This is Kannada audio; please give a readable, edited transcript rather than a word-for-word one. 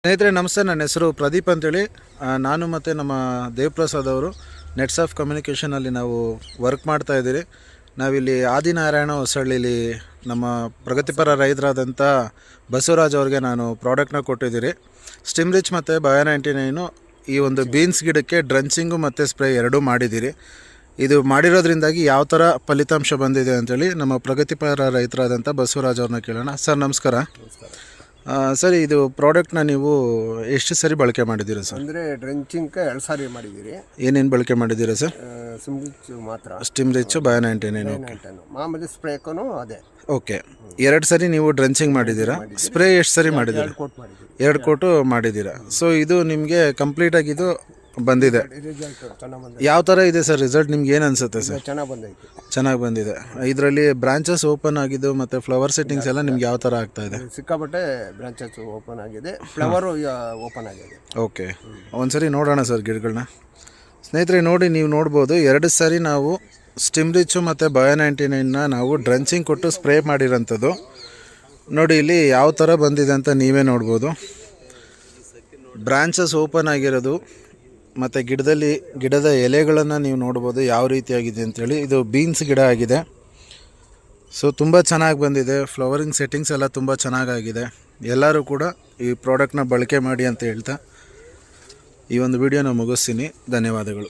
ಸ್ನೇಹಿತರೆ ನಮಸ್ತೆ, ನನ್ನ ಹೆಸರು ಪ್ರದೀಪ್ ಅಂತೇಳಿ. ನಾನು ಮತ್ತು ನಮ್ಮ ದೇವಪ್ರಸಾದ್ ಅವರು ನೆಟ್ಸ್ ಆಫ್ ಕಮ್ಯುನಿಕೇಷನಲ್ಲಿ ನಾವು ವರ್ಕ್ ಮಾಡ್ತಾ ಇದ್ದೀರಿ. ನಾವಿಲ್ಲಿ ಆದಿನಾರಾಯಣ ಹೊಸಳ್ಳಿಲಿ ನಮ್ಮ ಪ್ರಗತಿಪರ ರೈತರಾದಂಥ ಬಸವರಾಜ್ ಅವ್ರಿಗೆ ನಾನು ಪ್ರಾಡಕ್ಟ್ನ ಕೊಟ್ಟಿದ್ದೀರಿ. ಸ್ಟಿಮ್ ರಿಚ್ ಮತ್ತು ಬಯೋ99 ಈ ಒಂದು ಬೀನ್ಸ್ ಗಿಡಕ್ಕೆ ಡ್ರಂಚಿಂಗು ಮತ್ತು ಸ್ಪ್ರೇ ಎರಡೂ ಮಾಡಿದ್ದೀರಿ. ಇದು ಮಾಡಿರೋದ್ರಿಂದಾಗಿ ಯಾವ ಥರ ಫಲಿತಾಂಶ ಬಂದಿದೆ ಅಂತೇಳಿ ನಮ್ಮ ಪ್ರಗತಿಪರ ರೈತರಾದಂಥ ಬಸವರಾಜ್ ಅವ್ರನ್ನ ಕೇಳೋಣ. ಸರ್ ನಮಸ್ಕಾರ. ಸರ್, ಇದು ಪ್ರಾಡಕ್ಟ್ನ ನೀವು ಎಷ್ಟು ಸರಿ ಬಳಕೆ ಮಾಡಿದ್ದೀರಾ ಸರ್? ಅಂದರೆ ಡ್ರೆಂಚಿಂಗ್ಗೆ 2 ಸಾರಿ ಮಾಡಿದ್ದೀರಿ. ಏನೇನು ಬಳಕೆ ಮಾಡಿದ್ದೀರಾ ಸರ್? ಸ್ಟಿಮ್ ರಿಚ್ ಮಾತ್ರ. ಸ್ಟಿಮ್ ರಿಚ್ ಬಯೋ99. ಓಕೆ. ಮಾಮೂಲಿ ಸ್ಪ್ರೇಕೂ ಅದೇ. ಓಕೆ, 2 ಸರಿ ನೀವು ಡ್ರೆಂಚಿಂಗ್ ಮಾಡಿದ್ದೀರಾ. ಸ್ಪ್ರೇ ಎಷ್ಟು ಸರಿ ಮಾಡಿದ್ದೀರಾ? 2 ಕೋಟ್ ಮಾಡಿದ್ದೀರಿ. 2 ಕೋಟು ಮಾಡಿದ್ದೀರಾ. ಸೊ ಇದು ನಿಮಗೆ ಕಂಪ್ಲೀಟಾಗಿದ್ದು ಬಂದಿದೆ. ರಿಸಲ್ಟ್ ಚೆನ್ನಾಗಿ ಬಂದಿದೆ. ಯಾವ ಥರ ಇದೆ ಸರ್ ರಿಸಲ್ಟ್? ನಿಮ್ಗೆ ಏನು ಅನಿಸುತ್ತೆ ಸರ್? ಚೆನ್ನಾಗಿ ಬಂದೈತೆ. ಚೆನ್ನಾಗಿ ಬಂದಿದೆ. ಇದರಲ್ಲಿ ಬ್ರಾಂಚಸ್ ಓಪನ್ ಆಗಿದ್ದು ಮತ್ತು ಫ್ಲವರ್ ಸೆಟ್ಟಿಂಗ್ಸ್ ಎಲ್ಲ ನಿಮ್ಗೆ ಯಾವ ಥರ ಆಗ್ತಾ ಇದೆ? ಸಿಕ್ಕಾಪಟ್ಟೆ ಬ್ರಾಂಚಸ್ ಓಪನ್ ಆಗಿದೆ, ಫ್ಲವರು ಓಪನ್ ಆಗಿದೆ. ಓಕೆ, ಒಂದ್ಸರಿ ನೋಡೋಣ ಸರ್ ಗಿಡಗಳನ್ನ. ಸ್ನೇಹಿತರೆ ನೋಡಿ, ನೀವು ನೋಡ್ಬೋದು 2 ಸಾರಿ ನಾವು ಸ್ಟಿಮ್ ರಿಚ್ಚು ಮತ್ತು ಬಯೋ99ನ ನಾವು ಡ್ರಂಚಿಂಗ್ ಕೊಟ್ಟು ಸ್ಪ್ರೇ ಮಾಡಿರೋಂಥದ್ದು. ನೋಡಿ ಇಲ್ಲಿ ಯಾವ ಥರ ಬಂದಿದೆ ಅಂತ ನೀವೇ ನೋಡ್ಬೋದು. ಬ್ರಾಂಚಸ್ ಓಪನ್ ಆಗಿರೋದು ಮತ್ತು ಗಿಡದ ಎಲೆಗಳನ್ನು ನೀವು ನೋಡ್ಬೋದು ಯಾವ ರೀತಿಯಾಗಿದೆ ಅಂಥೇಳಿ. ಇದು ಬೀನ್ಸ್ ಗಿಡ ಆಗಿದೆ. ಸೊ ತುಂಬ ಚೆನ್ನಾಗಿ ಬಂದಿದೆ. ಫ್ಲವರಿಂಗ್ ಸೆಟ್ಟಿಂಗ್ಸ್ ಎಲ್ಲ ತುಂಬ ಚೆನ್ನಾಗಾಗಿದೆ. ಎಲ್ಲರೂ ಕೂಡ ಈ ಪ್ರಾಡಕ್ಟ್ನ ಬಳಕೆ ಮಾಡಿ ಅಂತ ಹೇಳ್ತಾ ಈ ಒಂದು ವಿಡಿಯೋನ ಮುಗಿಸ್ತೀನಿ. ಧನ್ಯವಾದಗಳು.